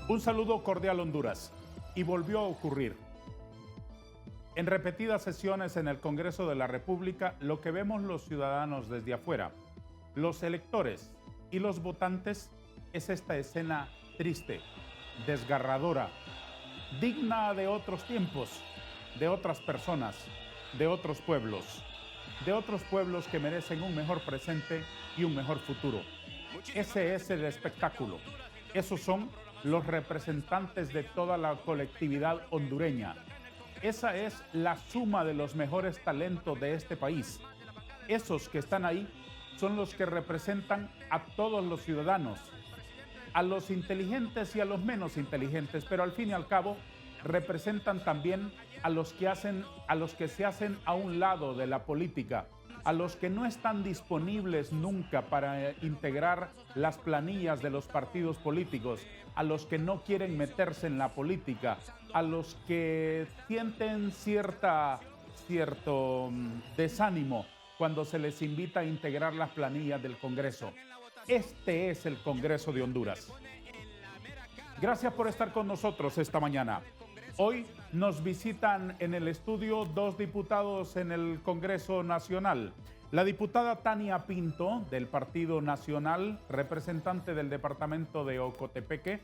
Un saludo cordial, Honduras. Y volvió a ocurrir. En repetidas sesiones en el Congreso de la República, lo que vemos los ciudadanos desde afuera, los electores y los votantes, es esta escena triste, desgarradora, digna de otros tiempos, de otras personas, de otros pueblos que merecen un mejor presente y un mejor futuro. Ese es el espectáculo. Esos son los representantes de toda la colectividad hondureña. Esa es la suma de los mejores talentos de este país. Esos que están ahí son los que representan a todos los ciudadanos, a los inteligentes y a los menos inteligentes, pero al fin y al cabo representan también a los que se hacen a un lado de la política, a los que no están disponibles nunca para integrar las planillas de los partidos políticos, a los que no quieren meterse en la política, a los que sienten cierto desánimo cuando se les invita a integrar las planillas del Congreso. Este es el Congreso de Honduras. Gracias por estar con nosotros esta mañana. Hoy nos visitan en el estudio dos diputados en el Congreso Nacional. La diputada Tania Pinto, del Partido Nacional, representante del departamento de Ocotepeque,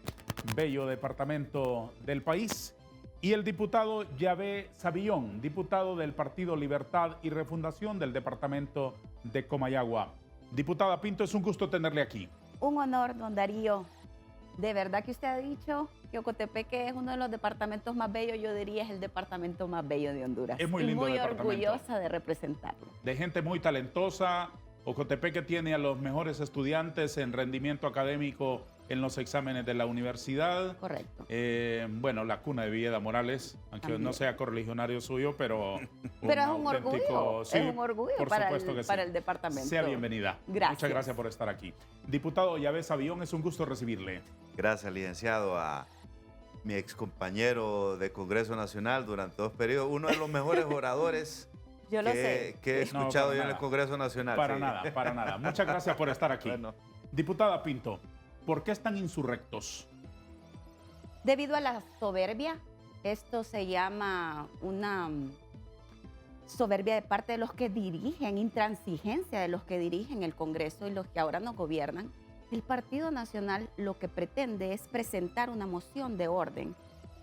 bello departamento del país, y el diputado Yahvé Savillón, diputado del Partido Libertad y Refundación del departamento de Comayagua. Diputada Pinto, es un gusto tenerle aquí. Un honor, don Darío. De verdad que usted ha dicho que Ocotepeque es uno de los departamentos más bellos, yo diría es el departamento más bello de Honduras. Es muy lindo y muy departamento. orgullosa de representarlo. De gente muy talentosa. Ocotepeque tiene a los mejores estudiantes en rendimiento académico en los exámenes de la universidad. Correcto. Bueno, la cuna de Villeda Morales, aunque También. No sea correligionario suyo, pero Pero es un orgullo, sí, es un orgullo por para, supuesto que sí. para el departamento. Sea bienvenida. Gracias. Muchas gracias por estar aquí. Diputado Yahvé Savillón, es un gusto recibirle. Gracias, licenciado, a mi excompañero de Congreso Nacional durante 2 periodos, uno de los mejores oradores Yo lo sé. que he No, escuchado para yo en nada. el Congreso Nacional. Para sí. nada, para nada. Muchas gracias por estar aquí. Bueno. Diputada Pinto, ¿por qué están insurrectos? Debido a la soberbia, esto se llama una soberbia de parte de los que dirigen, intransigencia de los que dirigen el Congreso y los que ahora nos gobiernan. El Partido Nacional lo que pretende es presentar una moción de orden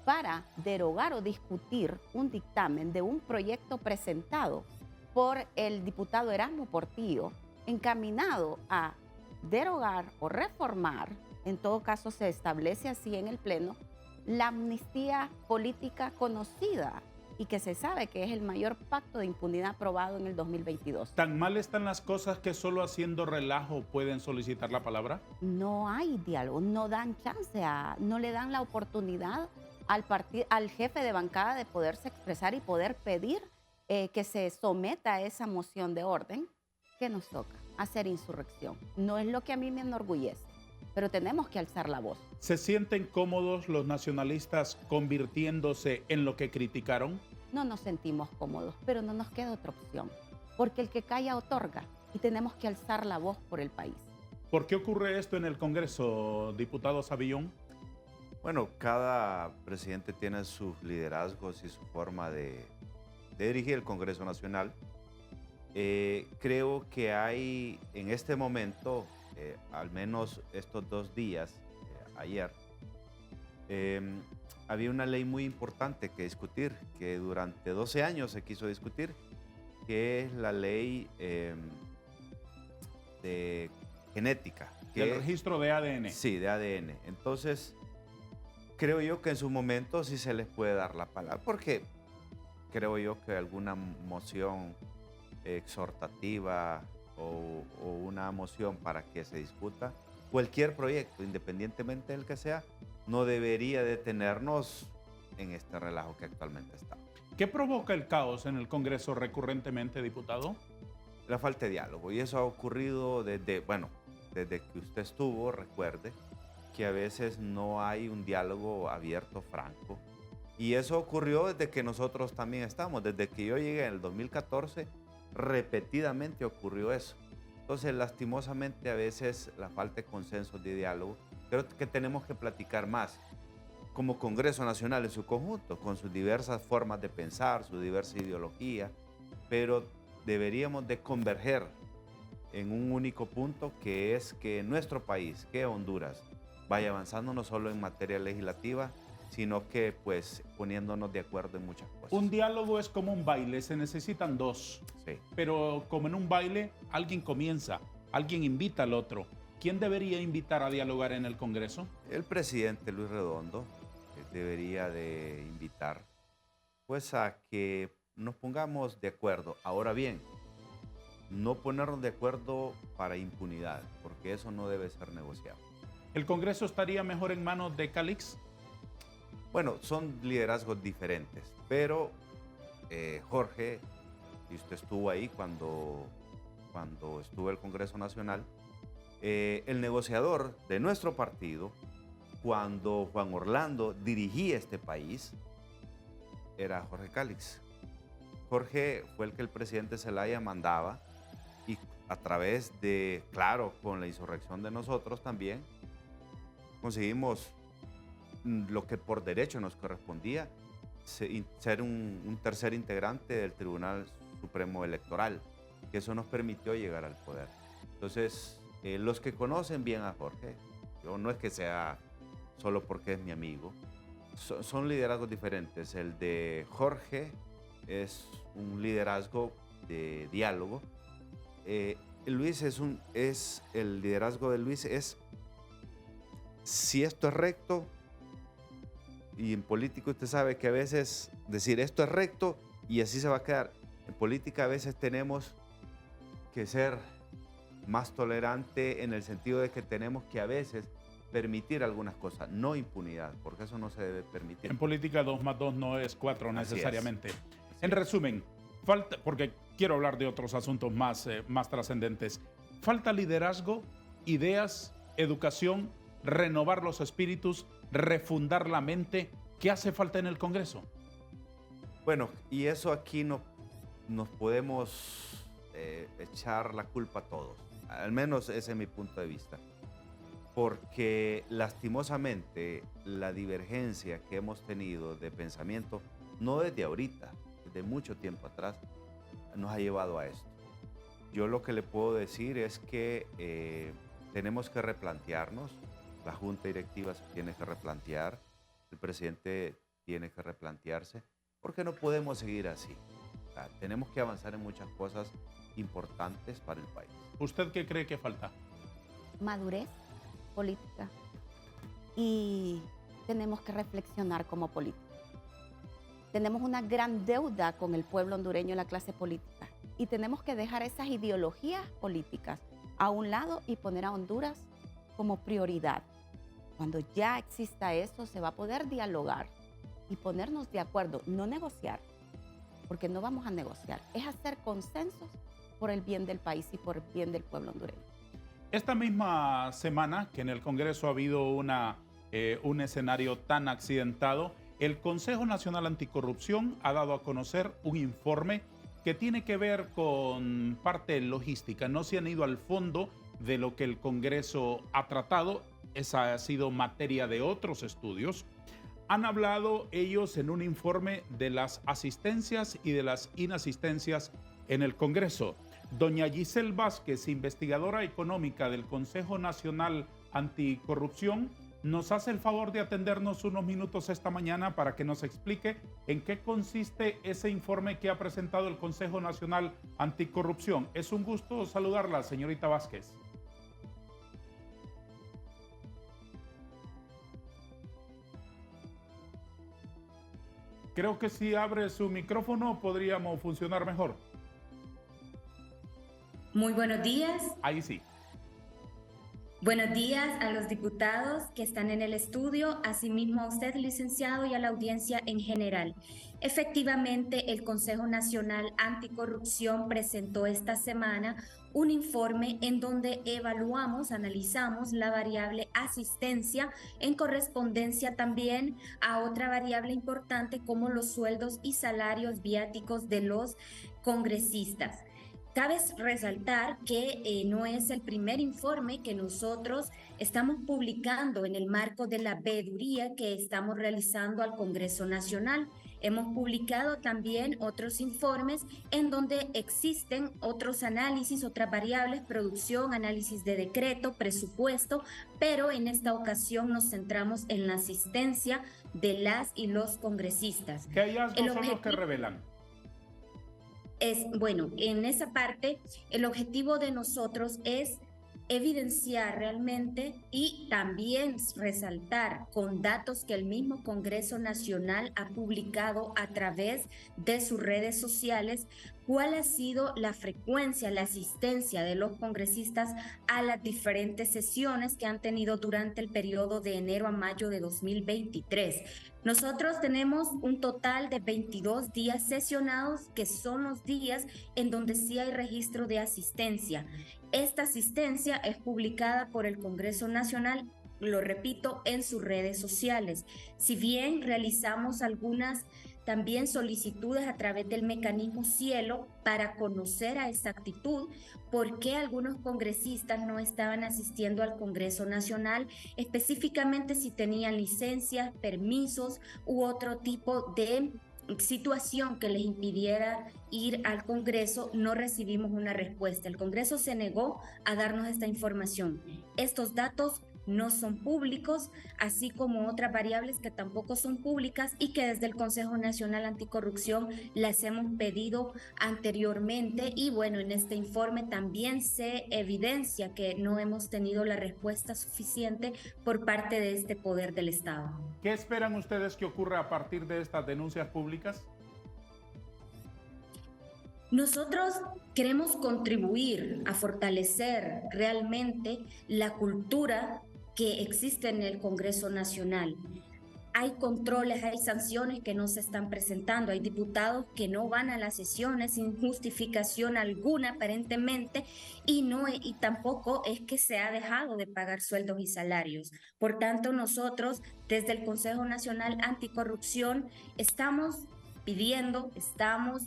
para derogar o discutir un dictamen de un proyecto presentado por el diputado Erasmo Portillo, encaminado a derogar o reformar, en todo caso se establece así en el Pleno, la amnistía política conocida y que se sabe que es el mayor pacto de impunidad aprobado en el 2022. ¿Tan mal están las cosas que solo haciendo relajo pueden solicitar la palabra? No hay diálogo, no dan chance, no le dan la oportunidad al jefe de bancada de poderse expresar y poder pedir que se someta a esa moción de orden que nos toca, hacer insurrección. No es lo que a mí me enorgullece, pero tenemos que alzar la voz. ¿Se sienten cómodos los nacionalistas convirtiéndose en lo que criticaron? No nos sentimos cómodos, pero no nos queda otra opción, porque el que calla otorga y tenemos que alzar la voz por el país. ¿Por qué ocurre esto en el Congreso, diputado Savillón? Bueno, cada presidente tiene sus liderazgos y su forma de dirigir el Congreso Nacional. Creo que hay en este momento, al menos estos 2 días, ayer, había una ley muy importante que discutir, que durante 12 años se quiso discutir, que es la ley de genética. El registro de ADN. Sí, de ADN. Entonces, creo yo que en su momento sí se les puede dar la palabra, porque creo yo que alguna moción exhortativa o una moción para que se discuta cualquier proyecto, independientemente del que sea, no debería detenernos en este relajo que actualmente está. ¿Qué provoca el caos en el Congreso recurrentemente, diputado? La falta de diálogo, y eso ha ocurrido desde que usted estuvo, recuerde, que a veces no hay un diálogo abierto, franco, y eso ocurrió desde que nosotros también estamos, desde que yo llegué en el 2014, repetidamente ocurrió eso. Entonces, lastimosamente, a veces la falta de consenso, de diálogo, creo que tenemos que platicar más. como Congreso Nacional en su conjunto, con sus diversas formas de pensar, su diversa ideología, pero deberíamos de converger en un único punto, que es que nuestro país, que Honduras, vaya avanzando no solo en materia legislativa, sino que pues poniéndonos de acuerdo en muchas cosas. Un diálogo es como un baile, se necesitan dos. Sí. Pero como en un baile, alguien comienza, alguien invita al otro. ¿Quién debería invitar a dialogar en el Congreso? El presidente Luis Redondo debería de invitar pues a que nos pongamos de acuerdo. Ahora bien, no ponernos de acuerdo para impunidad, porque eso no debe ser negociado. ¿El Congreso estaría mejor en manos de Calix? Bueno, son liderazgos diferentes, pero Jorge, y usted estuvo ahí cuando estuvo el Congreso Nacional, el negociador de nuestro partido, cuando Juan Orlando dirigía este país, era Jorge Calix. Jorge fue el que el presidente Zelaya mandaba, y a través de, claro, con la insurrección de nosotros también, conseguimos lo que por derecho nos correspondía, ser un tercer integrante del Tribunal Supremo Electoral, que eso nos permitió llegar al poder. Entonces, los que conocen bien a Jorge, yo no es que sea solo porque es mi amigo, son liderazgos diferentes. El de Jorge es un liderazgo de diálogo. Luis el liderazgo de Luis es, si esto es recto, y en política usted sabe que a veces decir esto es recto y así se va a quedar. En política a veces tenemos que ser más tolerante en el sentido de que tenemos que a veces permitir algunas cosas, no impunidad, porque eso no se debe permitir. En política 2 más 2 no es 4 necesariamente. En resumen, falta, porque quiero hablar de otros asuntos más trascendentes, falta liderazgo, ideas, educación, renovar los espíritus, refundar la mente. ¿Qué hace falta en el Congreso? Bueno, y eso aquí nos podemos echar la culpa a todos. Al menos ese es mi punto de vista. Porque lastimosamente la divergencia que hemos tenido de pensamiento, no desde ahorita, desde mucho tiempo atrás, nos ha llevado a esto. Yo lo que le puedo decir es que tenemos que replantearnos. La Junta Directiva se tiene que replantear, el presidente tiene que replantearse, porque no podemos seguir así. O sea, tenemos que avanzar en muchas cosas importantes para el país. ¿Usted qué cree que falta? Madurez política. Y tenemos que reflexionar como políticos. Tenemos una gran deuda con el pueblo hondureño y la clase política. Y tenemos que dejar esas ideologías políticas a un lado y poner a Honduras como prioridad. Cuando ya exista eso, se va a poder dialogar y ponernos de acuerdo, no negociar, porque no vamos a negociar, es hacer consensos por el bien del país y por el bien del pueblo hondureño. Esta misma semana que en el Congreso ha habido un escenario tan accidentado, el Consejo Nacional Anticorrupción ha dado a conocer un informe que tiene que ver con parte logística. No se han ido al fondo de lo que el Congreso ha tratado. Esa ha sido materia de otros estudios. Han hablado ellos en un informe de las asistencias y de las inasistencias en el Congreso. Doña Giselle Vázquez, investigadora económica del Consejo Nacional Anticorrupción, nos hace el favor de atendernos unos minutos esta mañana para que nos explique en qué consiste ese informe que ha presentado el Consejo Nacional Anticorrupción. Es un gusto saludarla, señorita Vázquez. Creo que si abre su micrófono podríamos funcionar mejor. Muy buenos días. Ahí sí. Buenos días a los diputados que están en el estudio, asimismo a usted, licenciado, y a la audiencia en general. Efectivamente, el Consejo Nacional Anticorrupción presentó esta semana un informe en donde analizamos la variable asistencia en correspondencia también a otra variable importante como los sueldos y salarios viáticos de los congresistas. Cabe resaltar que no es el primer informe que nosotros estamos publicando en el marco de la veeduría que estamos realizando al Congreso Nacional. Hemos publicado también otros informes en donde existen otros análisis, otras variables, producción, análisis de decreto, presupuesto, pero en esta ocasión nos centramos en la asistencia de las y los congresistas. ¿Qué hallazgos son los que revelan? Bueno, en esa parte, el objetivo de nosotros es evidenciar realmente y también resaltar con datos que el mismo Congreso Nacional ha publicado a través de sus redes sociales, cuál ha sido la frecuencia, la asistencia de los congresistas a las diferentes sesiones que han tenido durante el periodo de enero a mayo de 2023. Nosotros tenemos un total de 22 días sesionados, que son los días en donde sí hay registro de asistencia. Esta asistencia es publicada por el Congreso Nacional, lo repito, en sus redes sociales. Si bien realizamos algunas también solicitudes a través del mecanismo Cielo para conocer a exactitud por qué algunos congresistas no estaban asistiendo al Congreso Nacional, específicamente si tenían licencias, permisos u otro tipo de situación que les impidiera ir al Congreso, no recibimos una respuesta. El Congreso se negó a darnos esta información. Estos datos no son públicos, así como otras variables que tampoco son públicas y que desde el Consejo Nacional Anticorrupción las hemos pedido anteriormente. Y bueno, en este informe también se evidencia que no hemos tenido la respuesta suficiente por parte de este poder del Estado. ¿Qué esperan ustedes que ocurra a partir de estas denuncias públicas? Nosotros queremos contribuir a fortalecer realmente la cultura que existe en el Congreso Nacional. Hay controles, hay sanciones que no se están presentando, hay diputados que no van a las sesiones sin justificación alguna aparentemente y tampoco es que se ha dejado de pagar sueldos y salarios. Por tanto, nosotros desde el Consejo Nacional Anticorrupción estamos pidiendo, estamos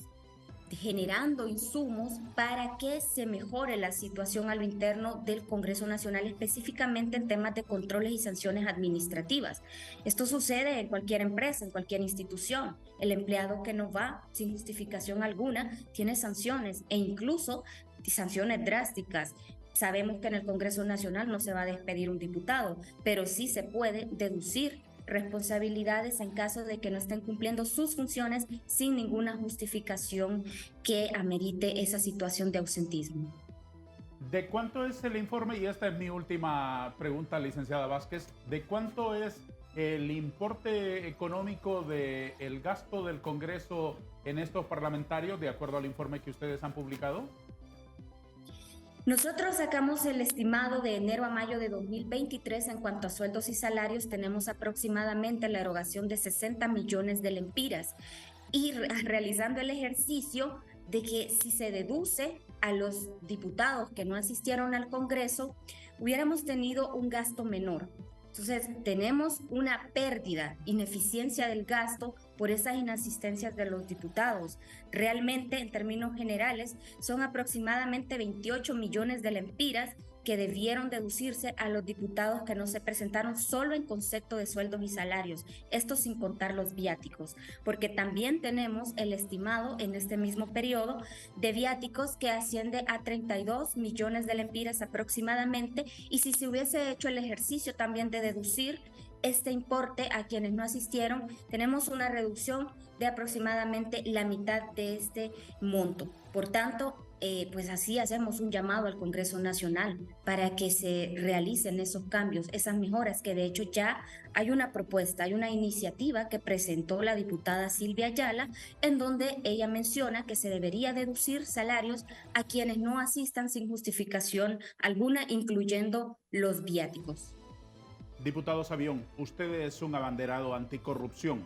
generando insumos para que se mejore la situación a lo interno del Congreso Nacional, específicamente en temas de controles y sanciones administrativas. Esto sucede en cualquier empresa, en cualquier institución. El empleado que no va sin justificación alguna tiene sanciones e incluso sanciones drásticas. Sabemos que en el Congreso Nacional no se va a despedir un diputado, pero sí se puede deducir responsabilidades en caso de que no estén cumpliendo sus funciones sin ninguna justificación que amerite esa situación de ausentismo. ¿De cuánto es el informe? Y esta es mi última pregunta, licenciada Vázquez. ¿De cuánto es el importe económico del gasto del Congreso en estos parlamentarios, de acuerdo al informe que ustedes han publicado? Nosotros sacamos el estimado de enero a mayo de 2023 en cuanto a sueldos y salarios. Tenemos aproximadamente la erogación de 60 millones de lempiras y realizando el ejercicio de que si se deduce a los diputados que no asistieron al Congreso, hubiéramos tenido un gasto menor. Entonces, tenemos una pérdida, ineficiencia del gasto por esas inasistencias de los diputados. Realmente, en términos generales, son aproximadamente 28 millones de lempiras que debieron deducirse a los diputados que no se presentaron solo en concepto de sueldos y salarios, esto sin contar los viáticos, porque también tenemos el estimado en este mismo periodo de viáticos que asciende a 32 millones de lempiras aproximadamente, y si se hubiese hecho el ejercicio también de deducir este importe a quienes no asistieron, tenemos una reducción de aproximadamente la mitad de este monto. Por tanto, pues así hacemos un llamado al Congreso Nacional para que se realicen esos cambios, esas mejoras, que de hecho ya hay una propuesta, hay una iniciativa que presentó la diputada Silvia Ayala, en donde ella menciona que se debería deducir salarios a quienes no asistan sin justificación alguna, incluyendo los viáticos. Diputado Sabión, usted es un abanderado anticorrupción.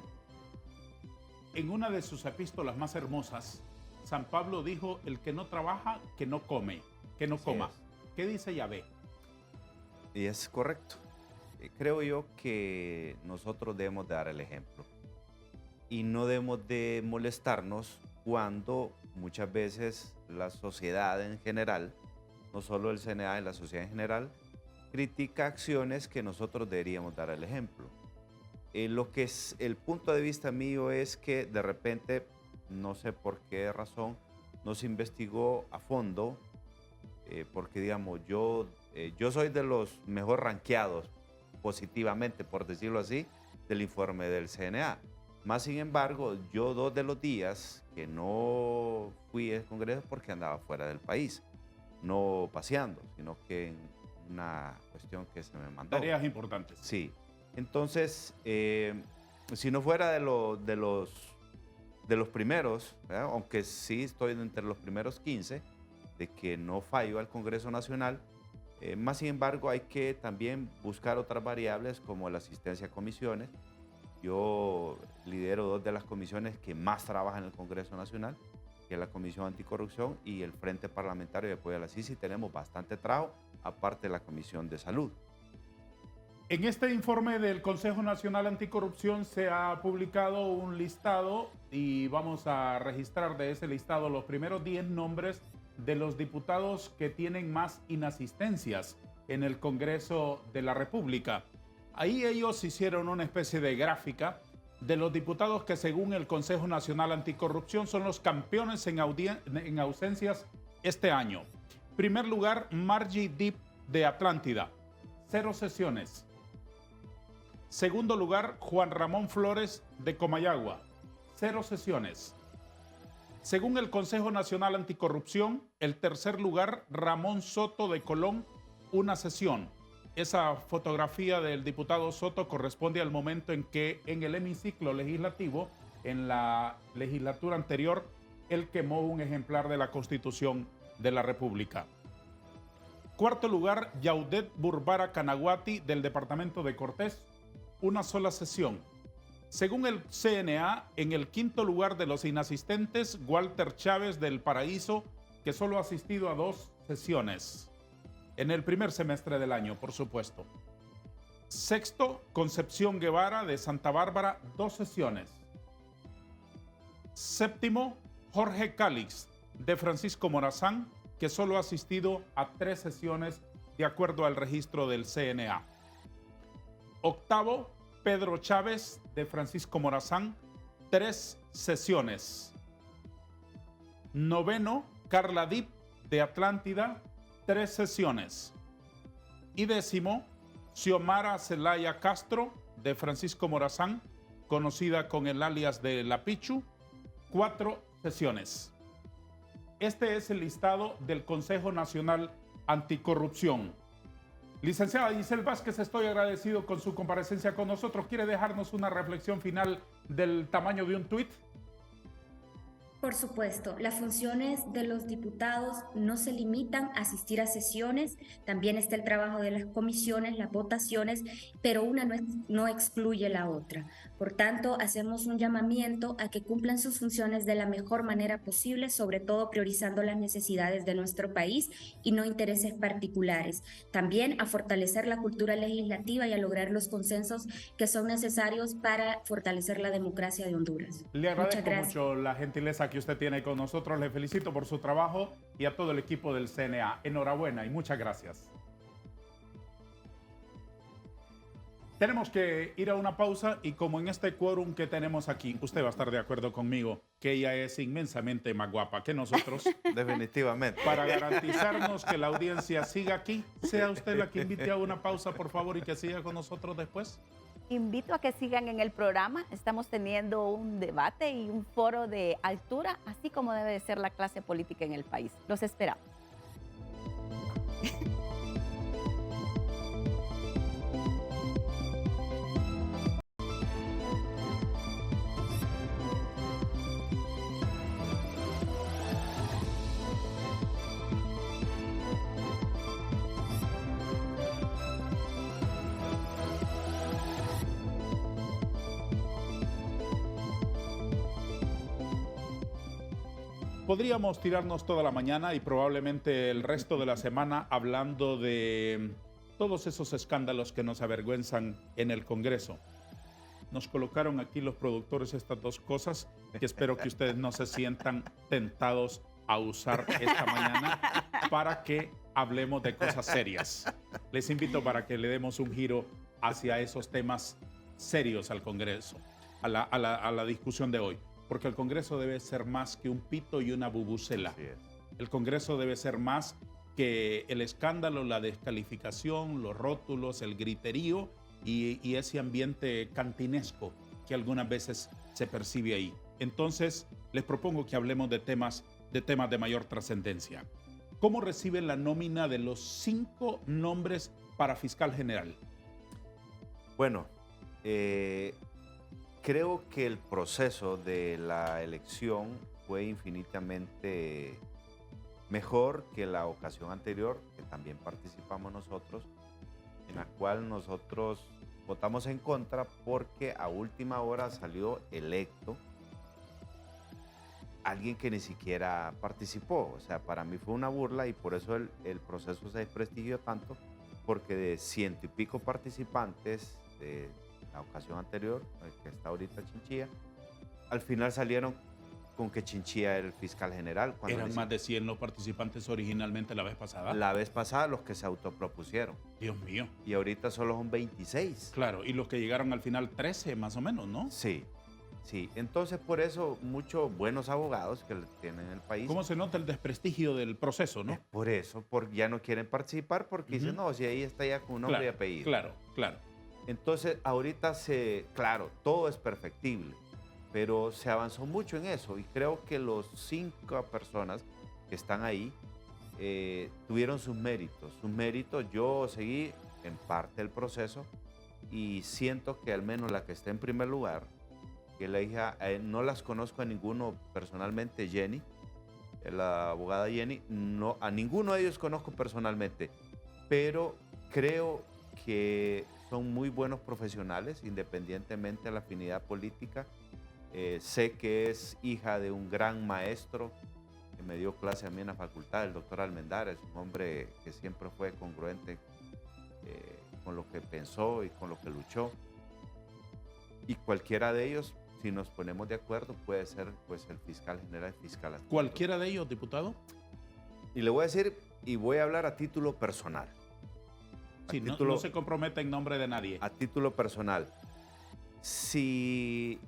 En una de sus epístolas más hermosas, San Pablo dijo: el que no trabaja, que no come, que no coma. ¿Qué dice Yahvé? Y es correcto. Creo yo que nosotros debemos dar el ejemplo y no debemos de molestarnos cuando muchas veces la sociedad en general, no solo el CNA, la sociedad en general, critica acciones que nosotros deberíamos dar el ejemplo. Lo que es el punto de vista mío es que de repente, no sé por qué razón, no se investigó a fondo, porque digamos, yo soy de los mejor rankeados positivamente, por decirlo así, del informe del CNA. Más sin embargo, yo 2 de los días que no fui al Congreso porque andaba fuera del país, no paseando, sino que en una cuestión que se me mandó. Tareas importantes. Sí. Entonces, si no fuera de los primeros, ¿verdad? Aunque sí estoy entre los primeros 15, de que no fallo al Congreso Nacional, más sin embargo hay que también buscar otras variables como la asistencia a comisiones. Yo lidero 2 de las comisiones que más trabajan en el Congreso Nacional, que es la Comisión Anticorrupción y el Frente Parlamentario de Apoyo a la CICI. Tenemos bastante trabajo, aparte de la Comisión de Salud. En este informe del Consejo Nacional Anticorrupción se ha publicado un listado y vamos a registrar de ese listado los primeros 10 nombres de los diputados que tienen más inasistencias en el Congreso de la República. Ahí ellos hicieron una especie de gráfica de los diputados que según el Consejo Nacional Anticorrupción son los campeones en ausencias este año. Primer lugar, Margie Deep de Atlántida, 0 sesiones. Segundo lugar, Juan Ramón Flores de Comayagua, 0 sesiones. Según el Consejo Nacional Anticorrupción, el tercer lugar, Ramón Soto de Colón, 1 sesión. Esa fotografía del diputado Soto corresponde al momento en que en el hemiciclo legislativo, en la legislatura anterior, él quemó un ejemplar de la Constitución de la República. Cuarto lugar, Yaudet Burbara Canaguati del departamento de Cortés, 1 sola sesión. Según el CNA, en el quinto lugar de los inasistentes, Walter Chávez del Paraíso, que solo ha asistido a 2 sesiones. En el primer semestre del año, por supuesto. Sexto, Concepción Guevara de Santa Bárbara, 2 sesiones. Séptimo, Jorge Cálix de Francisco Morazán, que solo ha asistido a 3 sesiones de acuerdo al registro del CNA. Octavo, Pedro Chávez de Francisco Morazán, 3 sesiones. Noveno, Carla Dip de Atlántida, 3 sesiones. Y décimo, Xiomara Zelaya Castro de Francisco Morazán, conocida con el alias de La Pichu, 4 sesiones. Este es el listado del Consejo Nacional Anticorrupción. Licenciada Giselle Vázquez, estoy agradecido con su comparecencia con nosotros. ¿Quiere dejarnos una reflexión final del tamaño de un tuit? Por supuesto, las funciones de los diputados no se limitan a asistir a sesiones, también está el trabajo de las comisiones, las votaciones, pero una no excluye la otra. Por tanto, hacemos un llamamiento a que cumplan sus funciones de la mejor manera posible, sobre todo priorizando las necesidades de nuestro país y no intereses particulares. También a fortalecer la cultura legislativa y a lograr los consensos que son necesarios para fortalecer la democracia de Honduras. Le agradezco mucho la gentileza que usted tiene con nosotros. Le felicito por su trabajo y a todo el equipo del CNA. Enhorabuena y muchas gracias. Tenemos que ir a una pausa y como en este quórum que tenemos aquí, usted va a estar de acuerdo conmigo que ella es inmensamente más guapa que nosotros. Definitivamente. Para garantizarnos que la audiencia siga aquí, sea usted la que invite a una pausa, por favor, y que siga con nosotros después. Invito a que sigan en el programa. Estamos teniendo un debate y un foro de altura, así como debe de ser la clase política en el país. Los esperamos. Podríamos tirarnos toda la mañana y probablemente el resto de la semana hablando de todos esos escándalos que nos avergüenzan en el Congreso. Nos colocaron aquí los productores estas dos cosas que espero que ustedes no se sientan tentados a usar esta mañana para que hablemos de cosas serias. Les invito para que le demos un giro hacia esos temas serios al Congreso, a la discusión de hoy, porque el Congreso debe ser más que un pito y una bubucela. Así es. El Congreso debe ser más que el escándalo, la descalificación, los rótulos, el griterío y ese ambiente cantinesco que algunas veces se percibe ahí. Entonces, les propongo que hablemos de temas de mayor trascendencia. ¿Cómo reciben la nómina de los 5 nombres para fiscal general? Bueno, creo que el proceso de la elección fue infinitamente mejor que la ocasión anterior, que también participamos nosotros, en la cual nosotros votamos en contra porque a última hora salió electo alguien que ni siquiera participó. O sea, para mí fue una burla y por eso el proceso se desprestigió tanto, porque de 100 y pico participantes de la ocasión anterior, el que está ahorita Chinchilla, al final salieron con que Chinchilla era el fiscal general. Eran más de 100 los participantes originalmente la vez pasada. La vez pasada los que se autopropusieron. Dios mío. Y ahorita solo son 26. Claro, y los que llegaron al final 13 más o menos, ¿no? Sí, sí. Entonces por eso muchos buenos abogados que tienen en el país. ¿Cómo se nota el desprestigio del proceso, no? Por eso, porque ya no quieren participar porque dicen, no, si ahí está ya con nombre y apellido. Claro, claro. Entonces ahorita claro, todo es perfectible, pero se avanzó mucho en eso y creo que los 5 personas que están ahí tuvieron sus méritos. Sus méritos, yo seguí en parte el proceso y siento que al menos la que está en primer lugar, que la hija, no las conozco a ninguno personalmente, Jenny, la abogada Jenny, no, a ninguno de ellos conozco personalmente, pero creo que son muy buenos profesionales, independientemente de la afinidad política. Sé que es hija de un gran maestro que me dio clase a mí en la facultad, el doctor Almendares, un hombre que siempre fue congruente con lo que pensó y con lo que luchó. Y cualquiera de ellos, si nos ponemos de acuerdo, puede ser pues el fiscal general, el fiscal adjunto. ¿Cualquiera de ellos, diputado? Y le voy a decir, y voy a hablar a título personal. Sí, no se compromete en nombre de nadie. A título personal. Si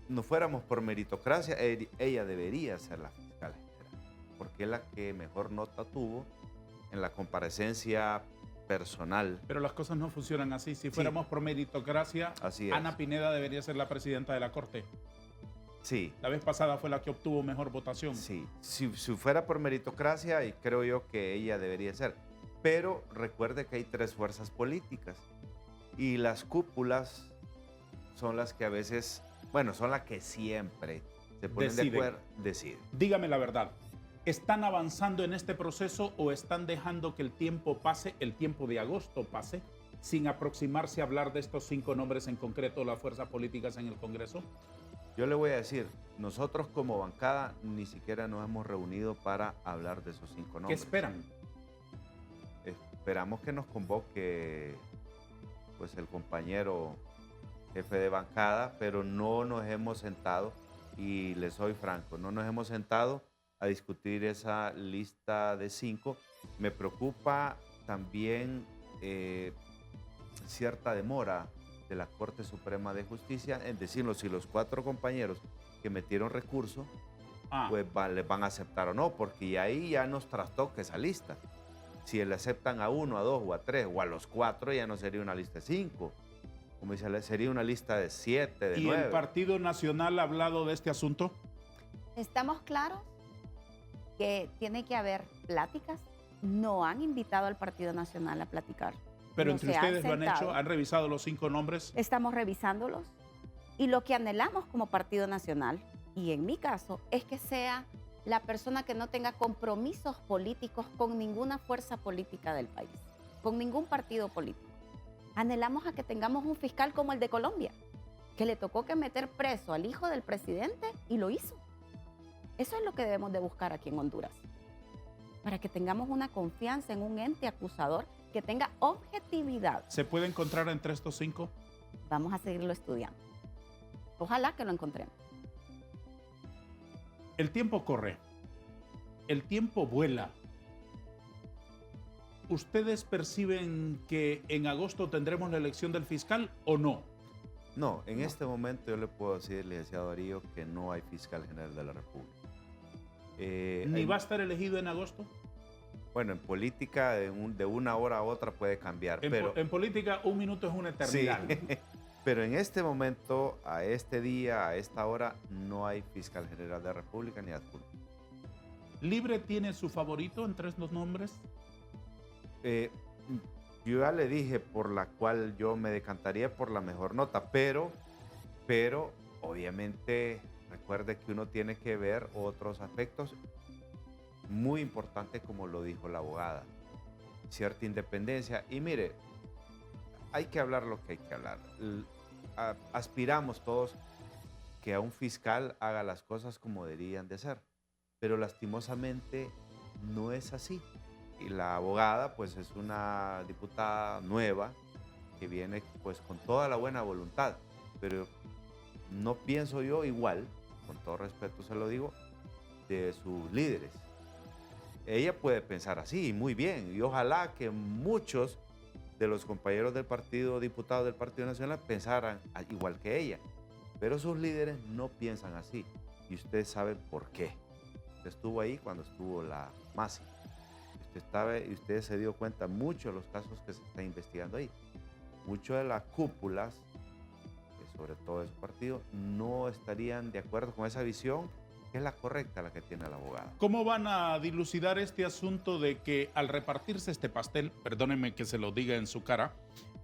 no fuéramos por meritocracia, ella debería ser la fiscal general, porque es la que mejor nota tuvo en la comparecencia personal. Pero las cosas no funcionan así. Si fuéramos por meritocracia, Así es. Ana Pineda debería ser la presidenta de la Corte. Sí. La vez pasada fue la que obtuvo mejor votación. Sí. Si fuera por meritocracia, y creo yo que ella debería ser. Pero recuerde que hay 3 fuerzas políticas y las cúpulas son las que a veces, bueno, son las que siempre se ponen de acuerdo, deciden. Dígame la verdad, ¿están avanzando en este proceso o están dejando que el tiempo pase, el tiempo de agosto pase, sin aproximarse a hablar de estos 5 nombres en concreto, las fuerzas políticas en el Congreso? Yo le voy a decir, nosotros como bancada ni siquiera nos hemos reunido para hablar de esos 5 nombres. ¿Qué esperan? Esperamos que nos convoque pues el compañero jefe de bancada, pero no nos hemos sentado, y les soy franco, no nos hemos sentado a discutir esa lista de 5. Me preocupa también cierta demora de la Corte Suprema de Justicia en decirnos si los 4 compañeros que metieron recurso pues les van a aceptar o no, porque ahí ya nos trastoca esa lista. Si le aceptan a 1, a 2 o a 3 o a los 4, ya no sería una lista de 5. Como dice, sería una lista de 7, de 9. ¿Y el Partido Nacional ha hablado de este asunto? Estamos claros que tiene que haber pláticas. No han invitado al Partido Nacional a platicar. Pero No entre se han ustedes lo han sentado. hecho, han revisado los 5 nombres. Estamos revisándolos y lo que anhelamos como Partido Nacional, y en mi caso, es que sea la persona que no tenga compromisos políticos con ninguna fuerza política del país, con ningún partido político. Anhelamos a que tengamos un fiscal como el de Colombia, que le tocó que meter preso al hijo del presidente y lo hizo. Eso es lo que debemos de buscar aquí en Honduras, para que tengamos una confianza en un ente acusador que tenga objetividad. ¿Se puede encontrar entre estos 5? Vamos a seguirlo estudiando. Ojalá que lo encontremos. El tiempo corre, el tiempo vuela. ¿Ustedes perciben que en agosto tendremos la elección del fiscal o no? No, en este momento yo le puedo decir, licenciado Darío, que no hay fiscal general de la República. ¿Ni va a estar elegido en agosto? Bueno, en política de una hora a otra puede cambiar, En política un minuto es una eternidad. Sí, pero en este momento, a este día, a esta hora, no hay fiscal general de la República ni adjunto. ¿Libre tiene su favorito entre estos nombres? Yo ya le dije por la cual yo me decantaría por la mejor nota, pero obviamente recuerde que uno tiene que ver otros aspectos muy importantes, como lo dijo la abogada, cierta independencia. Y mire, hay que hablar lo que hay que hablar. Aspiramos todos que a un fiscal haga las cosas como deberían de ser, pero lastimosamente no es así. Y la abogada pues es una diputada nueva que viene pues con toda la buena voluntad, pero no pienso yo igual, con todo respeto se lo digo, de sus líderes. Ella puede pensar así, muy bien, y ojalá que muchos de los compañeros del partido, diputados del Partido Nacional, pensaran igual que ella, pero sus líderes no piensan así, y usted sabe por qué. Usted estuvo ahí cuando estuvo la Masi. Y usted se dio cuenta mucho de los casos que se están investigando ahí. Muchas de las cúpulas, sobre todo de su partido, no estarían de acuerdo con esa visión, que es la correcta, la que tiene la abogada. ¿Cómo van a dilucidar este asunto de que al repartirse este pastel, perdónenme que se lo diga en su cara,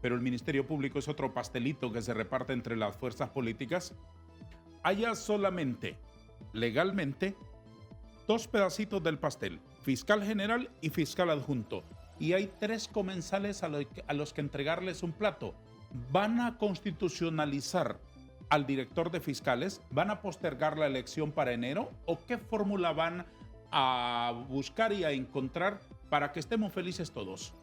pero el Ministerio Público es otro pastelito que se reparte entre las fuerzas políticas, haya solamente, legalmente, 2 pedacitos del pastel, fiscal general y fiscal adjunto, y hay 3 comensales a los que entregarles un plato? ¿Van a constitucionalizar al director de fiscales? ¿Van a postergar la elección para enero? ¿O qué fórmula van a buscar y a encontrar para que estemos felices todos?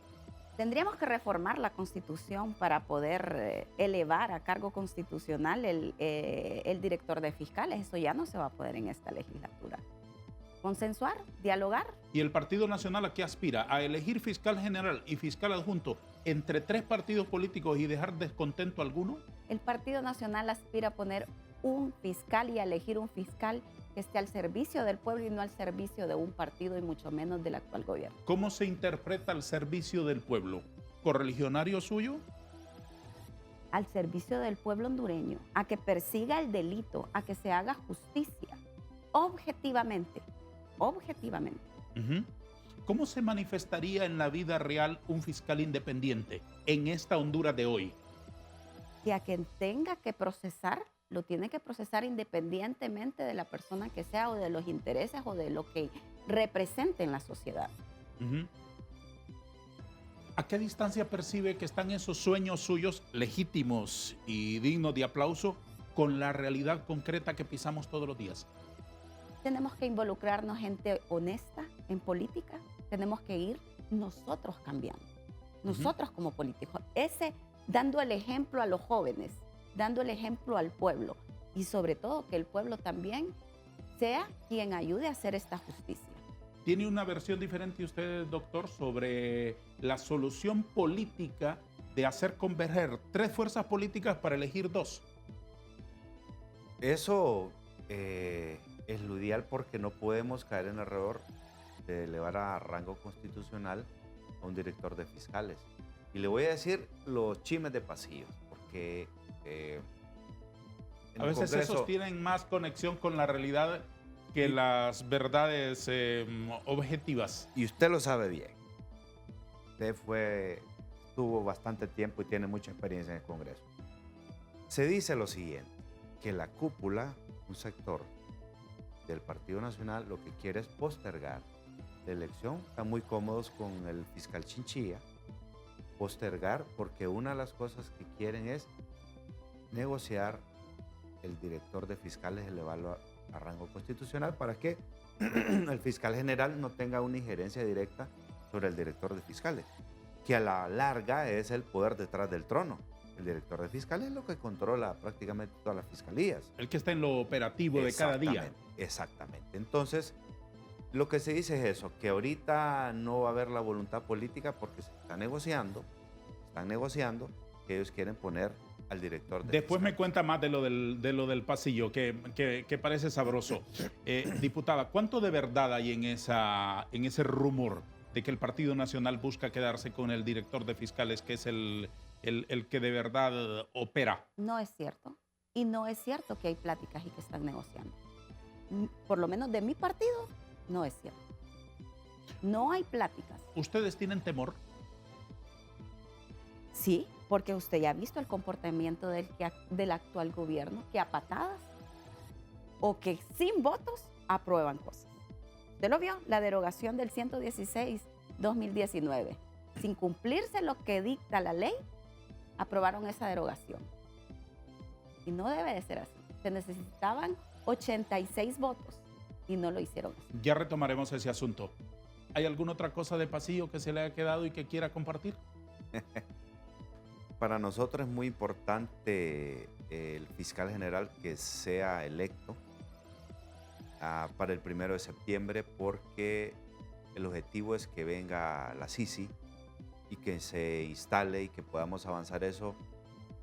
Tendríamos que reformar la Constitución para poder elevar a cargo constitucional el director de fiscales. Eso ya no se va a poder en esta legislatura. Consensuar, dialogar. ¿Y el Partido Nacional a qué aspira? ¿A elegir fiscal general y fiscal adjunto entre 3 partidos políticos y dejar descontento a alguno? El Partido Nacional aspira a poner un fiscal y a elegir un fiscal que esté al servicio del pueblo y no al servicio de un partido y mucho menos del actual gobierno. ¿Cómo se interpreta el servicio del pueblo? ¿Correligionario suyo? Al servicio del pueblo hondureño, a que persiga el delito, a que se haga justicia, objetivamente. Objetivamente. ¿Cómo se manifestaría en la vida real un fiscal independiente en esta Honduras de hoy? Que a quien tenga que procesar, lo tiene que procesar independientemente de la persona que sea o de los intereses o de lo que represente en la sociedad. ¿A qué distancia percibe que están esos sueños suyos legítimos y dignos de aplauso con la realidad concreta que pisamos todos los días? Tenemos que involucrarnos gente honesta en política, tenemos que ir nosotros cambiando, nosotros como políticos, dando el ejemplo a los jóvenes, dando el ejemplo al pueblo y sobre todo que el pueblo también sea quien ayude a hacer esta justicia. ¿Tiene una versión diferente usted, doctor, sobre la solución política de hacer converger 3 fuerzas políticas para elegir 2? Eso es lo ideal, porque no podemos caer en el error de elevar a rango constitucional a un director de fiscales. Y le voy a decir los chismes de pasillos, porque a veces esos tienen más conexión con la realidad que las verdades objetivas. Y usted lo sabe bien. Usted tuvo bastante tiempo y tiene mucha experiencia en el Congreso. Se dice lo siguiente, que la cúpula, un sector del Partido Nacional, lo que quiere es postergar la elección. Están muy cómodos con el fiscal Chinchilla. Postergar, porque una de las cosas que quieren es negociar el director de fiscales, elevarlo a rango constitucional para que el fiscal general no tenga una injerencia directa sobre el director de fiscales, que a la larga es el poder detrás del trono. El director de fiscales es lo que controla prácticamente todas las fiscalías. El que está en lo operativo de cada día. Exactamente. Entonces, lo que se dice es eso, que ahorita no va a haber la voluntad política porque se está negociando, que ellos quieren poner al director de Después me fiscales. cuenta más de lo del pasillo, que parece sabroso. Diputada, ¿cuánto de verdad hay en ese rumor de que el Partido Nacional busca quedarse con el director de fiscales, que es el que de verdad opera? No es cierto. Y no es cierto que hay pláticas y que están negociando. Por lo menos de mi partido, no es cierto. No hay pláticas. ¿Ustedes tienen temor? Sí, porque usted ya ha visto el comportamiento del actual gobierno, que a patadas o que sin votos aprueban cosas. ¿Usted lo vio? La derogación del 116-2019. Sin cumplirse lo que dicta la ley, aprobaron esa derogación. Y no debe de ser así. Se necesitaban 86 votos y no lo hicieron así. Ya retomaremos ese asunto. ¿Hay alguna otra cosa de pasillo que se le haya quedado y que quiera compartir? Para nosotros es muy importante el fiscal general que sea electo para el 1 de septiembre porque el objetivo es que venga la Sisi y que se instale y que podamos avanzar eso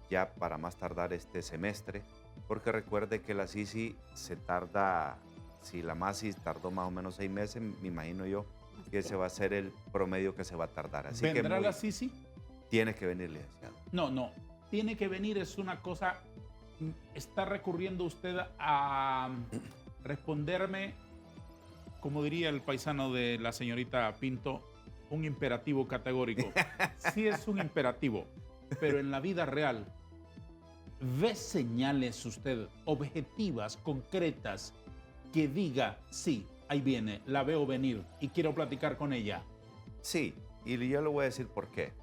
ya para más tardar este semestre, porque recuerde que la Sisi se tarda, si la Masi tardó más o menos 6 meses, me imagino yo que ese va a ser el promedio que se va a tardar. Así ¿Vendrá que la Sisi? tiene que venir, licenciado. No. Tiene que venir, es una cosa. Está recurriendo usted a responderme, como diría el paisano de la señorita Pinto, un imperativo categórico. Sí es un imperativo, pero en la vida real, ¿ve señales usted objetivas, concretas, que diga, sí, ahí viene, la veo venir y quiero platicar con ella? Sí, y yo le voy a decir por qué.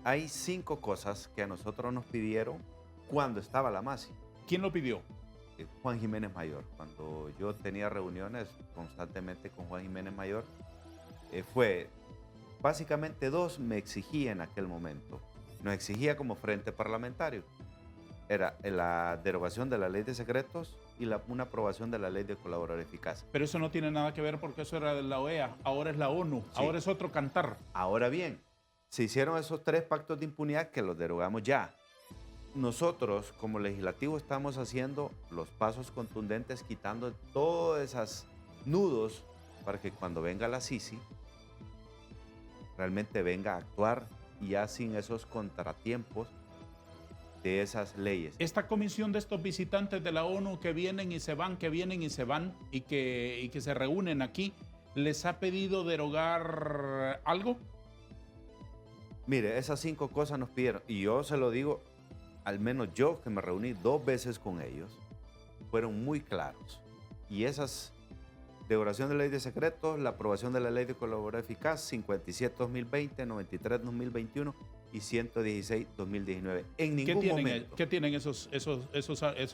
Hay 5 cosas que a nosotros nos pidieron cuando estaba la Masi. ¿Quién lo pidió? Juan Jiménez Mayor. Cuando yo tenía reuniones constantemente con Juan Jiménez Mayor, fue básicamente 2 me exigía en aquel momento. Nos exigía como frente parlamentario. Era la derogación de la ley de secretos y una aprobación de la ley de colaborador eficaz. Pero eso no tiene nada que ver porque eso era de la OEA, ahora es la ONU, Sí. ahora es otro cantar. Ahora bien, se hicieron esos 3 pactos de impunidad que los derogamos ya. Nosotros, como legislativo, estamos haciendo los pasos contundentes, quitando todos esos nudos para que cuando venga la Sisi, realmente venga a actuar y ya sin esos contratiempos de esas leyes. Esta comisión de estos visitantes de la ONU que vienen y se van, que vienen y se van y que se reúnen aquí, ¿les ha pedido derogar algo? Mire, esas 5 cosas nos pidieron, y yo se lo digo, al menos yo que me reuní 2 veces con ellos, fueron muy claros. Y esas, derogación de la ley de secretos, la aprobación de la ley de colaborador eficaz, 57-2020, 93-2021 y 116-2019. En ningún momento. ¿Qué tienen esos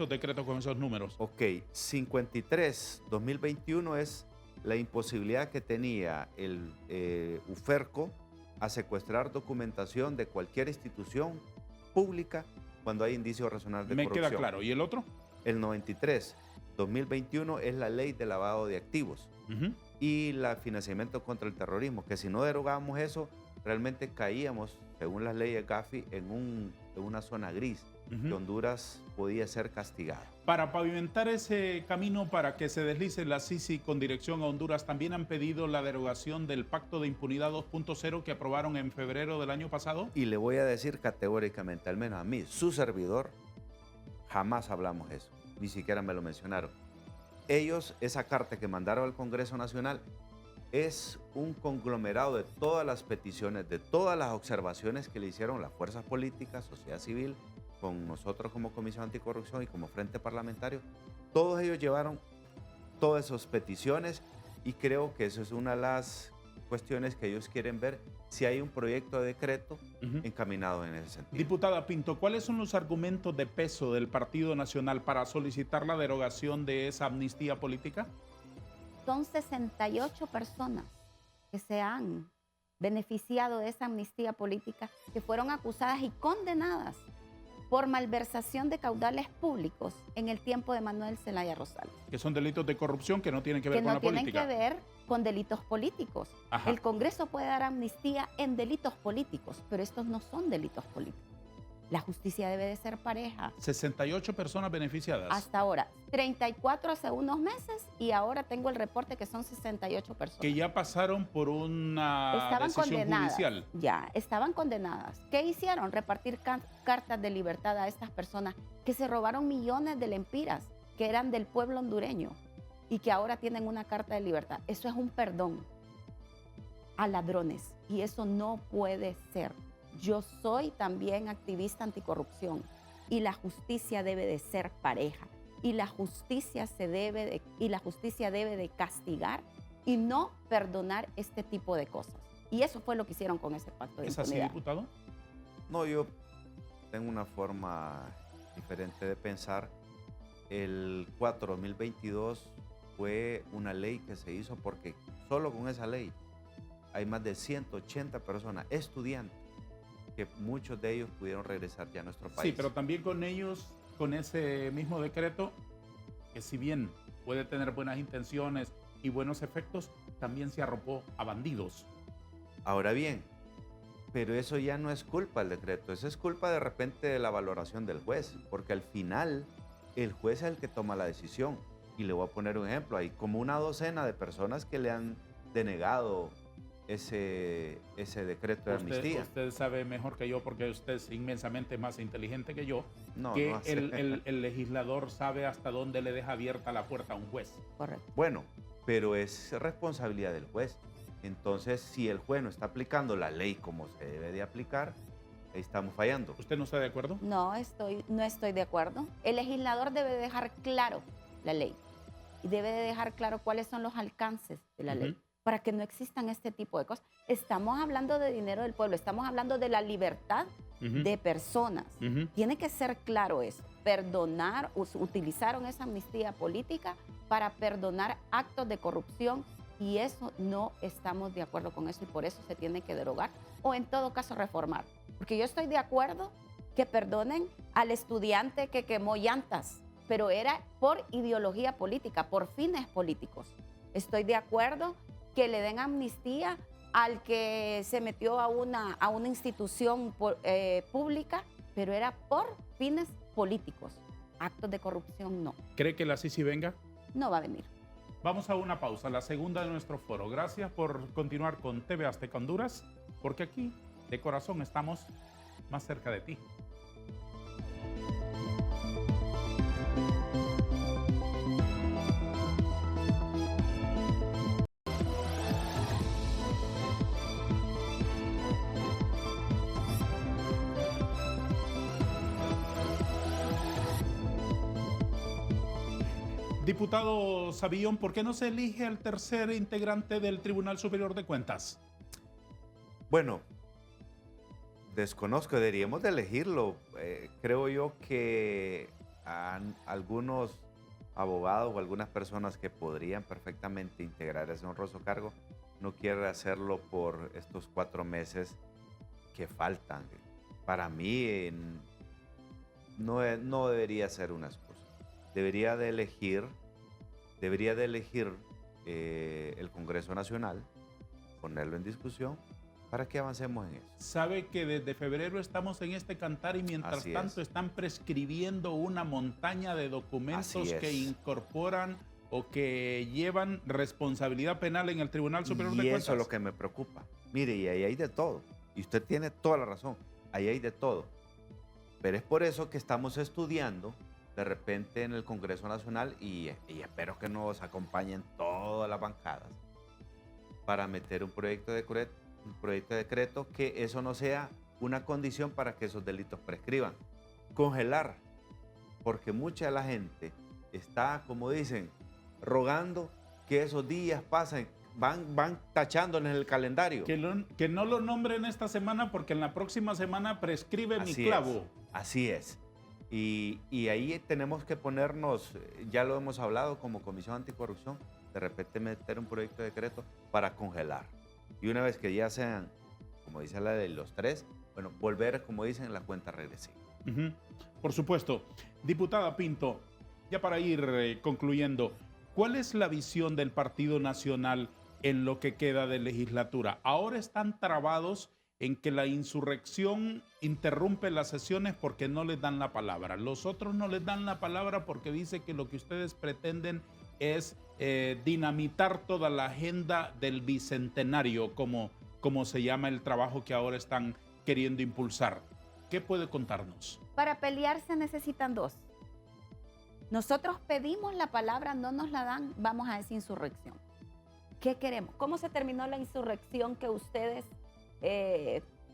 decretos con esos números? Ok, 53-2021 es la imposibilidad que tenía el UFERCO a secuestrar documentación de cualquier institución pública cuando hay indicios razonables de corrupción. Me queda claro. ¿Y el otro? El 93-2021 es la ley de lavado de activos y el financiamiento contra el terrorismo, que si no derogábamos eso, realmente caíamos, según las leyes Gafi, en una zona gris, que Honduras podía ser castigada. Para pavimentar ese camino para que se deslice la Sisi con dirección a Honduras, también han pedido la derogación del Pacto de Impunidad 2.0 que aprobaron en febrero del año pasado. Y le voy a decir categóricamente, al menos a mí, su servidor, jamás hablamos eso, ni siquiera me lo mencionaron. Ellos, esa carta que mandaron al Congreso Nacional, es un conglomerado de todas las peticiones, de todas las observaciones que le hicieron las fuerzas políticas, sociedad civil, con nosotros como Comisión Anticorrupción y como Frente Parlamentario. Todos ellos llevaron todas esas peticiones y creo que eso es una de las cuestiones que ellos quieren ver, si hay un proyecto de decreto encaminado en ese sentido. Diputada Pinto, ¿cuáles son los argumentos de peso del Partido Nacional para solicitar la derogación de esa amnistía política? Son 68 personas que se han beneficiado de esa amnistía política, que fueron acusadas y condenadas por malversación de caudales públicos en el tiempo de Manuel Zelaya Rosales. Que son delitos de corrupción que no tienen que ver Que con no la tienen política. que ver con delitos políticos. Ajá. El Congreso puede dar amnistía en delitos políticos, pero estos no son delitos políticos. La justicia debe de ser pareja. 68 personas beneficiadas. Hasta ahora, 34 hace unos meses y ahora tengo el reporte que son 68 personas. Que ya pasaron por una Estaban decisión condenadas. judicial. Ya, estaban condenadas. ¿Qué hicieron? Repartir cartas de libertad a estas personas que se robaron millones de lempiras que eran del pueblo hondureño y que ahora tienen una carta de libertad. Eso es un perdón a ladrones y eso no puede ser. Yo soy también activista anticorrupción y la justicia debe de ser pareja y la justicia debe de castigar y no perdonar este tipo de cosas. Y eso fue lo que hicieron con ese pacto de ¿Es así, impunidad. diputado? No, yo tengo una forma diferente de pensar. El 4-2022 fue una ley que se hizo porque solo con esa ley hay más de 180 personas, estudiantes, que muchos de ellos pudieron regresar ya a nuestro país. Sí, pero también con ellos, con ese mismo decreto, que si bien puede tener buenas intenciones y buenos efectos, también se arropó a bandidos. Ahora bien, pero eso ya no es culpa del decreto, eso es culpa de repente de la valoración del juez, porque al final el juez es el que toma la decisión. Y le voy a poner un ejemplo, hay como una docena de personas que le han denegado ese decreto de amnistía. Usted sabe mejor que yo, porque usted es inmensamente más inteligente que yo, No, que no sé. el legislador sabe hasta dónde le deja abierta la puerta a un juez. Correcto. Bueno, pero es responsabilidad del juez. Entonces, si el juez no está aplicando la ley como se debe de aplicar, ahí estamos fallando. ¿Usted no está de acuerdo? No estoy de acuerdo. El legislador debe dejar claro la ley y debe de dejar claro cuáles son los alcances de la ley para que no existan este tipo de cosas. Estamos hablando de dinero del pueblo, estamos hablando de la libertad de personas. Tiene que ser claro eso. Perdonar, utilizaron esa amnistía política para perdonar actos de corrupción y eso no estamos de acuerdo con eso y por eso se tiene que derogar o en todo caso reformar. Porque yo estoy de acuerdo que perdonen al estudiante que quemó llantas, pero era por ideología política, por fines políticos. Estoy de acuerdo que le den amnistía al que se metió a una institución pública, pero era por fines políticos. Actos de corrupción no. ¿Cree que la Sisi venga? No va a venir. Vamos a una pausa, la segunda de nuestro foro. Gracias por continuar con TV Azteca Honduras, porque aquí, de corazón, estamos más cerca de ti. Diputado Savillón, ¿por qué no se elige al tercer integrante del Tribunal Superior de Cuentas? Bueno, desconozco, deberíamos de elegirlo. Creo yo que algunos abogados o algunas personas que podrían perfectamente integrar ese honroso cargo no quieren hacerlo por estos 4 meses que faltan. Para mí no debería ser una excusa. Debería de elegir el Congreso Nacional, ponerlo en discusión para que avancemos en eso. Sabe que desde febrero estamos en este cantar y mientras Así tanto es. están prescribiendo una montaña de documentos Así que es. incorporan o que llevan responsabilidad penal en el Tribunal Superior de Y Cuentas. eso es lo que me preocupa. Mire, y ahí hay de todo. Y usted tiene toda la razón. Ahí hay de todo. Pero es por eso que estamos estudiando de repente en el Congreso Nacional y espero que nos acompañen todas las bancadas para meter un proyecto de decreto que eso no sea una condición para que esos delitos prescriban. Congelar, porque mucha de la gente está, como dicen, rogando que esos días pasen, van tachándoles en el calendario. Que no lo nombren esta semana porque en la próxima semana prescribe mi clavo. Así es. Y ahí tenemos que ponernos, ya lo hemos hablado como Comisión Anticorrupción, de repente meter un proyecto de decreto para congelar. Y una vez que ya sean, como dice la de los 3, bueno, volver, como dicen, la cuenta regresiva. Ujú. Por supuesto. Diputada Pinto, ya para ir concluyendo, ¿cuál es la visión del Partido Nacional en lo que queda de legislatura? Ahora están trabados en que la insurrección interrumpe las sesiones porque no les dan la palabra. Los otros no les dan la palabra porque dice que lo que ustedes pretenden es dinamitar toda la agenda del bicentenario, como se llama el trabajo que ahora están queriendo impulsar. ¿Qué puede contarnos? Para pelear se necesitan 2. Nosotros pedimos la palabra, no nos la dan, vamos a decir insurrección. ¿Qué queremos? ¿Cómo se terminó la insurrección que ustedes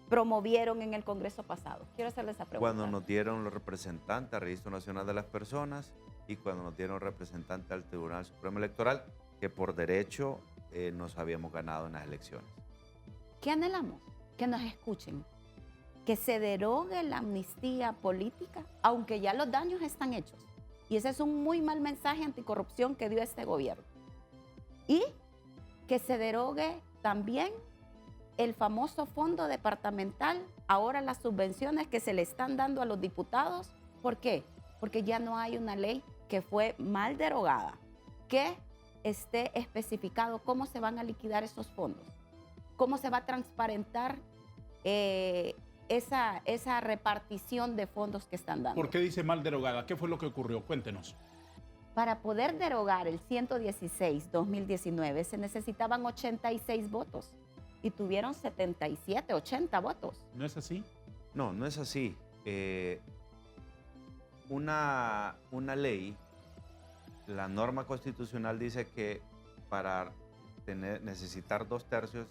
promovieron en el Congreso pasado? Quiero hacerles esa pregunta. Cuando nos dieron los representantes al Registro Nacional de las Personas y cuando nos dieron representantes al Tribunal Supremo Electoral, que por derecho nos habíamos ganado en las elecciones. ¿Qué anhelamos? Que nos escuchen. Que se derogue la amnistía política, aunque ya los daños están hechos. Y ese es un muy mal mensaje anticorrupción que dio este gobierno. Y que se derogue también el famoso fondo departamental, ahora las subvenciones que se le están dando a los diputados. ¿Por qué? Porque ya no hay una ley que fue mal derogada, que esté especificado cómo se van a liquidar esos fondos, cómo se va a transparentar esa repartición de fondos que están dando. ¿Por qué dice mal derogada? ¿Qué fue lo que ocurrió? Cuéntenos. Para poder derogar el 116-2019 se necesitaban 86 votos y tuvieron 77, 80 votos. ¿No es así? No, no es así. Una ley, la norma constitucional dice que para necesitar 2/3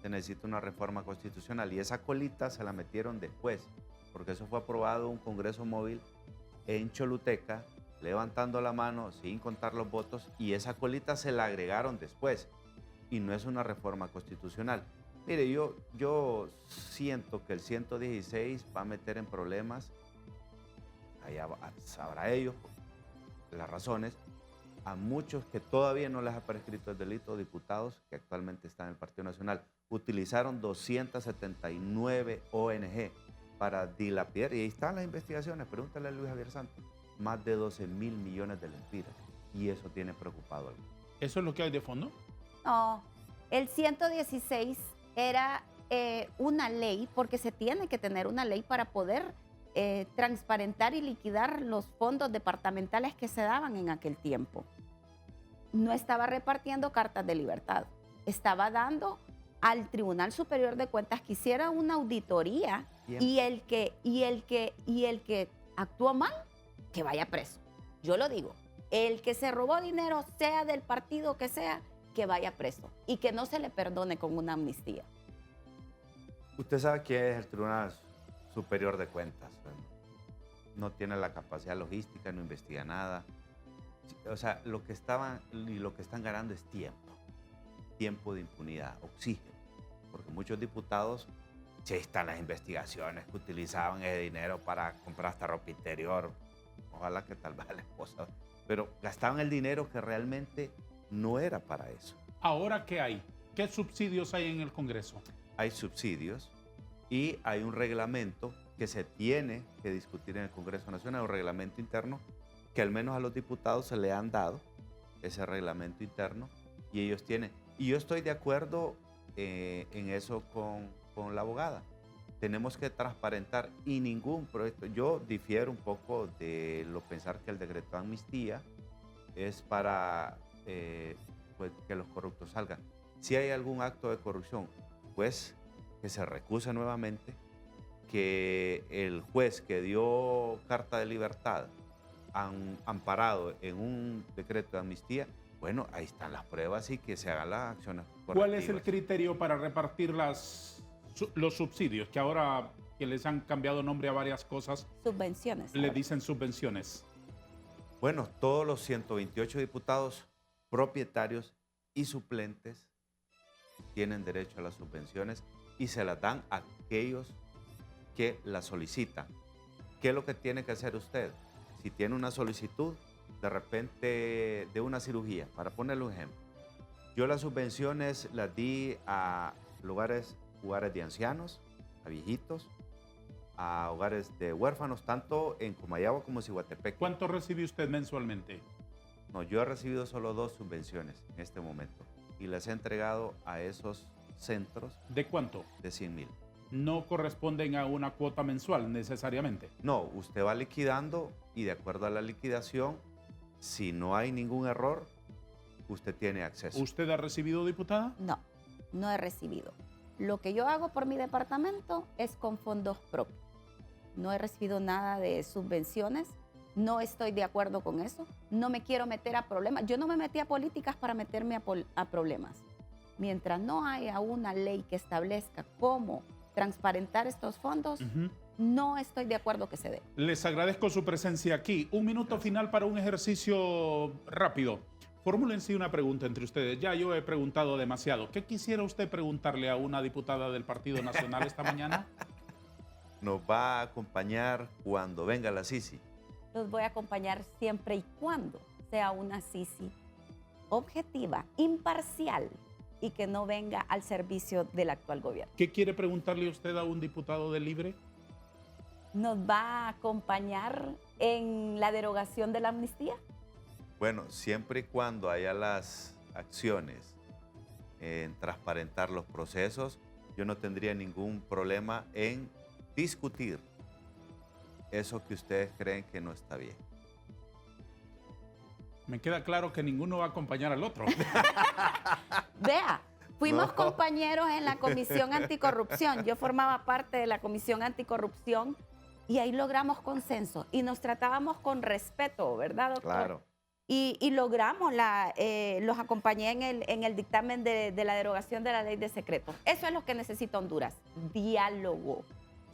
se necesita una reforma constitucional y esa colita se la metieron después, porque eso fue aprobado en un Congreso móvil en Choluteca, levantando la mano sin contar los votos, y esa colita se la agregaron después y no es una reforma constitucional. Mire, yo siento que el 116 va a meter en problemas, allá sabrá ellos las razones, a muchos que todavía no les ha prescrito el delito, diputados que actualmente están en el Partido Nacional. Utilizaron 279 ONG para dilapidar, y ahí están las investigaciones, pregúntale a Luis Javier Santos, más de 12.000 millones de lempiras, y eso tiene preocupado a él. ¿Eso es lo que hay de fondo? No, el 116 era una ley, porque se tiene que tener una ley para poder transparentar y liquidar los fondos departamentales que se daban en aquel tiempo. No estaba repartiendo cartas de libertad, estaba dando al Tribunal Superior de Cuentas que hiciera una auditoría y el que actuó mal, que vaya preso. Yo lo digo, el que se robó dinero, sea del partido que sea, que vaya preso y que no se le perdone con una amnistía. Usted sabe que es el Tribunal Superior de Cuentas. No tiene la capacidad logística, no investiga nada. O sea, lo que están ganando es tiempo de impunidad, oxígeno. Porque muchos diputados, sí están las investigaciones que utilizaban ese dinero para comprar hasta ropa interior. Ojalá que tal vez a la esposa. Pero gastaban el dinero que realmente no era para eso. ¿Ahora qué hay? ¿Qué subsidios hay en el Congreso? Hay subsidios y hay un reglamento que se tiene que discutir en el Congreso Nacional, un reglamento interno que al menos a los diputados se le han dado ese reglamento interno y ellos tienen. Y yo estoy de acuerdo en eso con la abogada. Tenemos que transparentar y ningún proyecto. Yo difiero un poco de lo pensar que el decreto de amnistía es para pues, que los corruptos salgan. Si hay algún acto de corrupción, pues que se recuse nuevamente, que el juez que dio carta de libertad amparado en un decreto de amnistía, bueno, ahí están las pruebas y que se hagan las acciones correctivas. ¿Cuál es el criterio para repartir los subsidios? Que ahora que les han cambiado nombre a varias cosas, Subvenciones. le dicen subvenciones. Bueno, todos los 128 diputados propietarios y suplentes tienen derecho a las subvenciones y se las dan a aquellos que las solicitan. ¿Qué es lo que tiene que hacer usted? Si tiene una solicitud, de repente, de una cirugía, para ponerle un ejemplo. Yo las subvenciones las di a lugares de ancianos, a viejitos, a hogares de huérfanos, tanto en Comayagua como en Ciguatepeque. ¿Cuánto recibe usted mensualmente? No, yo he recibido solo 2 subvenciones en este momento y las he entregado a esos centros ¿De cuánto? de 100,000. No corresponden a una cuota mensual necesariamente. No, usted va liquidando y de acuerdo a la liquidación, si no hay ningún error, usted tiene acceso. ¿Usted ha recibido, diputada? No, no he recibido. Lo que yo hago por mi departamento es con fondos propios. No he recibido nada de subvenciones. No estoy de acuerdo con eso. No me quiero meter a problemas. Yo no me metí a políticas para meterme a problemas. Mientras no haya una ley que establezca cómo transparentar estos fondos, no estoy de acuerdo que se dé. Les agradezco su presencia aquí. Un minuto final para un ejercicio rápido. Fórmulense una pregunta entre ustedes. Ya yo he preguntado demasiado. ¿Qué quisiera usted preguntarle a una diputada del Partido Nacional esta mañana? Nos va a acompañar cuando venga la Sisi. Los voy a acompañar siempre y cuando sea una Sisi objetiva, imparcial y que no venga al servicio del actual gobierno. ¿Qué quiere preguntarle usted a un diputado de Libre? ¿Nos va a acompañar en la derogación de la amnistía? Bueno, siempre y cuando haya las acciones en transparentar los procesos, yo no tendría ningún problema en discutir eso que ustedes creen que no está bien. Me queda claro que ninguno va a acompañar al otro. Vea, fuimos No. compañeros en la Comisión Anticorrupción. Yo formaba parte de la Comisión Anticorrupción y ahí logramos consenso y nos tratábamos con respeto, ¿verdad, doctor? Claro. Y logramos, los acompañé en el dictamen de la derogación de la ley de secretos. Eso es lo que necesita Honduras, diálogo.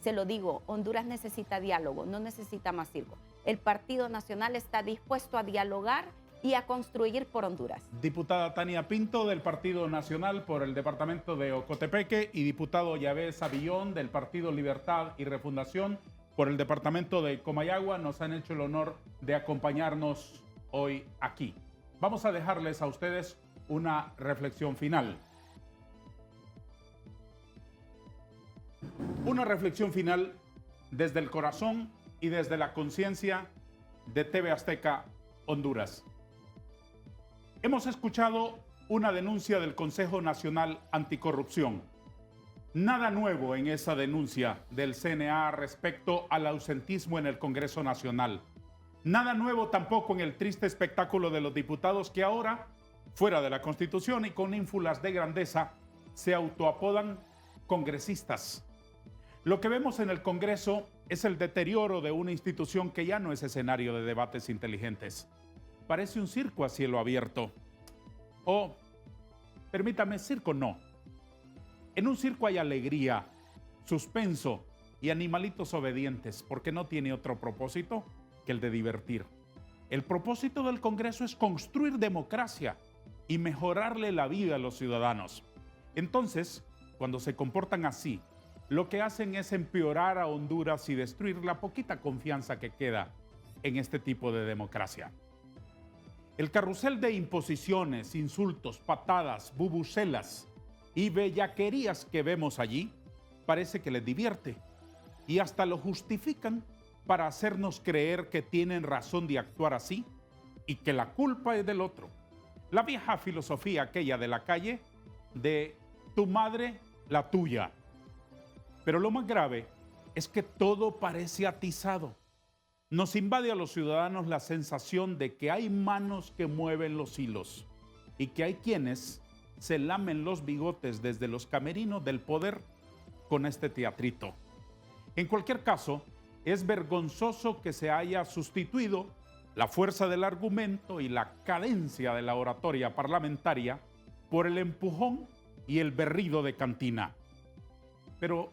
Se lo digo, Honduras necesita diálogo, no necesita más circo. El Partido Nacional está dispuesto a dialogar y a construir por Honduras. Diputada Tania Pinto del Partido Nacional por el departamento de Ocotepeque y diputado Yahvé Savillón del Partido Libertad y Refundación por el departamento de Comayagua nos han hecho el honor de acompañarnos hoy aquí. Vamos a dejarles a ustedes una reflexión final. Una reflexión final desde el corazón y desde la conciencia de TV Azteca Honduras. Hemos escuchado una denuncia del Consejo Nacional Anticorrupción. Nada nuevo en esa denuncia del CNA respecto al ausentismo en el Congreso Nacional. Nada nuevo tampoco en el triste espectáculo de los diputados que ahora, fuera de la Constitución y con ínfulas de grandeza, se autoapodan congresistas. Lo que vemos en el Congreso es el deterioro de una institución que ya no es escenario de debates inteligentes. Parece un circo a cielo abierto. O, permítame, circo no. En un circo hay alegría, suspenso y animalitos obedientes, porque no tiene otro propósito que el de divertir. El propósito del Congreso es construir democracia y mejorarle la vida a los ciudadanos. Entonces, cuando se comportan así, lo que hacen es empeorar a Honduras y destruir la poquita confianza que queda en este tipo de democracia. El carrusel de imposiciones, insultos, patadas, bubucelas y bellaquerías que vemos allí parece que les divierte y hasta lo justifican para hacernos creer que tienen razón de actuar así y que la culpa es del otro. La vieja filosofía aquella de la calle de tu madre, la tuya. Pero lo más grave es que todo parece atizado. Nos invade a los ciudadanos la sensación de que hay manos que mueven los hilos y que hay quienes se lamen los bigotes desde los camerinos del poder con este teatrito. En cualquier caso, es vergonzoso que se haya sustituido la fuerza del argumento y la cadencia de la oratoria parlamentaria por el empujón y el berrido de cantina. Pero,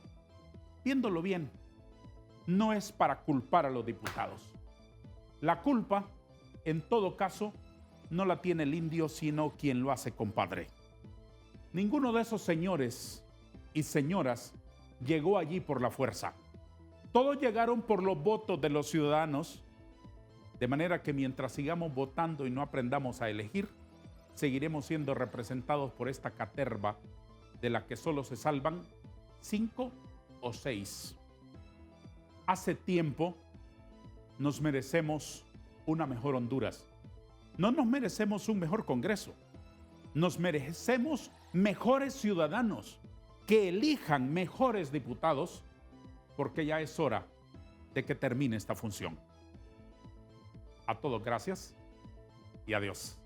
viéndolo bien, no es para culpar a los diputados. La culpa, en todo caso, no la tiene el indio, sino quien lo hace compadre. Ninguno de esos señores y señoras llegó allí por la fuerza. Todos llegaron por los votos de los ciudadanos, de manera que mientras sigamos votando y no aprendamos a elegir, seguiremos siendo representados por esta caterva de la que solo se salvan 5 o 6. Hace tiempo nos merecemos una mejor Honduras. No nos merecemos un mejor Congreso. Nos merecemos mejores ciudadanos que elijan mejores diputados, porque ya es hora de que termine esta función. A todos gracias y adiós.